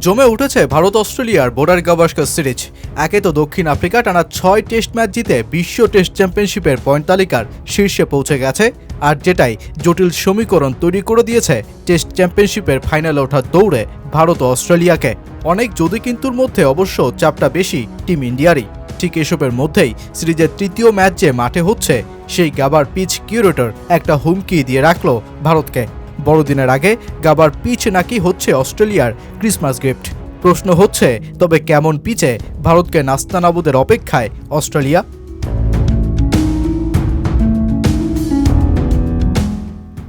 জমে উঠেছে ভারত অস্ট্রেলিয়ার বর্ডার গাভাস্কার সিরিজ। একে তো দক্ষিণ আফ্রিকা টানা ৬ টেস্ট ম্যাচ জিতে বিশ্ব টেস্ট চ্যাম্পিয়নশিপের পয়েন্ট তালিকার শীর্ষে পৌঁছে গেছে, আর যেটাই জটিল সমীকরণ তৈরি করে দিয়েছে টেস্ট চ্যাম্পিয়নশিপের ফাইনালে ওঠার দৌড়ে ভারত ও অস্ট্রেলিয়াকে। অনেক যদি কিন্তুর মধ্যে অবশ্য চাপটা বেশি টিম ইন্ডিয়ারই। ঠিক এসবের মধ্যেই সিরিজের তৃতীয় ম্যাচ যে মাঠে হচ্ছে, সেই গাবার পিচ কিউরেটর একটা হুমকি দিয়ে রাখল ভারতকে। বড়দিনের আগে গাবার পিচ নাকি হচ্ছে অস্ট্রেলিয়ার ক্রিসমাস গিফট। প্রশ্ন হচ্ছে, তবে কেমন পিচে ভারতকে নাস্তানাবুদের অপেক্ষায় অস্ট্রেলিয়া?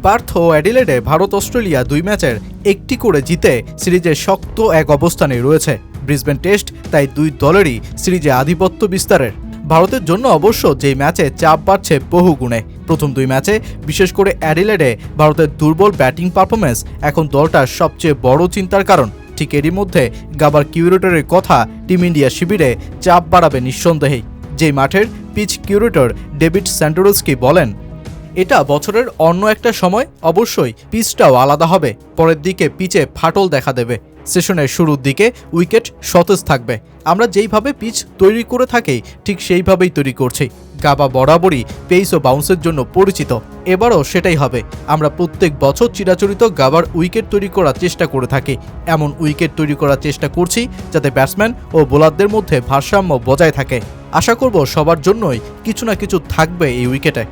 পার্থ ও অ্যাডিলেডে ভারত অস্ট্রেলিয়া ২ ম্যাচের একটি করে জিতে সিরিজে শক্ত এক অবস্থানে রয়েছে। ব্রিসবেন টেস্ট তাই দুই দলেরই সিরিজে আধিপত্য বিস্তারের। ভারতের জন্য অবশ্য যেই ম্যাচে চাপ বাড়ছে বহু গুণে। প্রথম ২ ম্যাচে বিশেষ করে অ্যাডিলেডে ভারতের দুর্বল ব্যাটিং পারফরমেন্স এখন দলটার সবচেয়ে বড় চিন্তার কারণ। ঠিক এরই মধ্যে গাবার কিউরেটরের কথা টিম ইন্ডিয়া শিবিরে চাপ বাড়াবে নিঃসন্দেহেই। যেই মাঠের পিচ কিউরেটর ডেভিড স্যান্টোরস্কি বলেন, এটা বছরের অন্য একটা সময়, অবশ্যই পিচটাও আলাদা হবে। পরের দিকে পিচে ফাটল দেখা দেবে। সেশনের শুরুর দিকে উইকেট সতেজ থাকবে। আমরা যেইভাবে পিচ তৈরি করে থাকি ঠিক সেইভাবেই তৈরি করছি। গাবা বরাবরই পেস ও বাউন্সের জন্য পরিচিত, এবারও সেটাই হবে। আমরা প্রত্যেক বছর চিরাচরিত গাবার উইকেট তৈরি করার চেষ্টা করে থাকি। এমন উইকেট তৈরি করার চেষ্টা করছি যাতে ব্যাটসম্যান ও বোলারদের মধ্যে ভারসাম্য বজায় থাকে। আশা করব সবার জন্যই কিছু না কিছু থাকবে এই উইকেটে।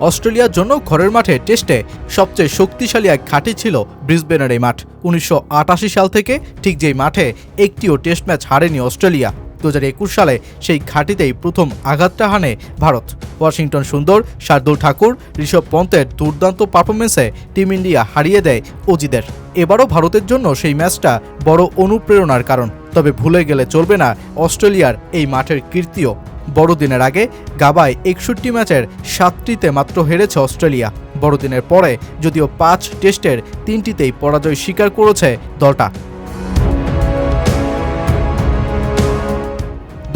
অস্ট্রেলিয়ার জন্য ঘরের মাঠে টেস্টে সবচেয়ে শক্তিশালী এক ঘাঁটি ছিল ব্রিসবেনের এই মাঠ। ১৯৮৮ সাল থেকে ঠিক যেই মাঠে একটিও টেস্ট ম্যাচ হারেনি অস্ট্রেলিয়া। ২০২১ সালে সেই ঘাঁটিতেই প্রথম আঘাতটা হানে ভারত। ওয়াশিংটন সুন্দর, শার্দুল ঠাকুর, ঋষভ পন্তের দুর্দান্ত পারফরমেন্সে টিম ইন্ডিয়া হারিয়ে দেয় অজিদের। এবারও ভারতের জন্য সেই ম্যাচটা বড় অনুপ্রেরণার কারণ। তবে ভুলে গেলে চলবে না অস্ট্রেলিয়ার এই মাঠের কীর্তিও। বড়দিনের আগে গাবায় ৬১ ম্যাচের ৭টিতে মাত্র হেরেছে অস্ট্রেলিয়া। বড়দিনের পরে যদিও ৫ টেস্টের ৩টিতেই পরাজয় স্বীকার করেছে দলটা।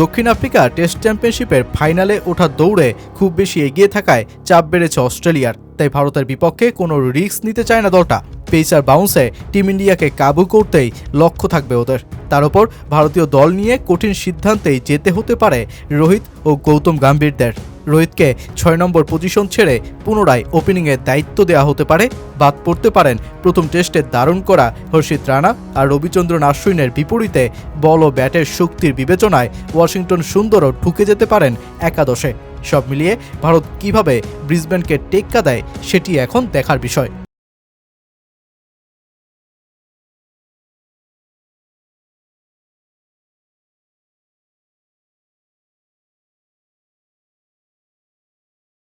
দক্ষিণ আফ্রিকা টেস্ট চ্যাম্পিয়নশিপের ফাইনালে ওঠার দৌড়ে খুব বেশি এগিয়ে থাকায় চাপ বেড়েছে অস্ট্রেলিয়ার। তাই ভারতের বিপক্ষে কোনো রিস্ক নিতে চায় না দলটা। পেসার বাউন্সে টিম ইন্ডিয়াকে কাবু করতেই লক্ষ্য থাকবে ওদের। তার উপর ভারতীয় দল নিয়ে কঠিন সিদ্ধান্তেই যেতে হতে পারে রোহিত ও গৌতম গম্ভীরদের। রোহিতকে ৬ নম্বর পজিশন ছেড়ে পুনরায় ওপেনিংয়ের দায়িত্ব দেওয়া হতে পারে। বাদ পড়তে পারেন প্রথম টেস্টে দারুণ করা হর্ষিত রানা আর রবিচন্দ্রন অশ্বিনের বিপরীতে বল ও ব্যাটের শক্তির বিবেচনায় ওয়াশিংটন সুন্দরও ঢুকে যেতে পারেন একাদশে। সব মিলিয়ে ভারত কিভাবে ব্রিসবেনকে টেক্কা দেয় সেটি এখন দেখার বিষয়।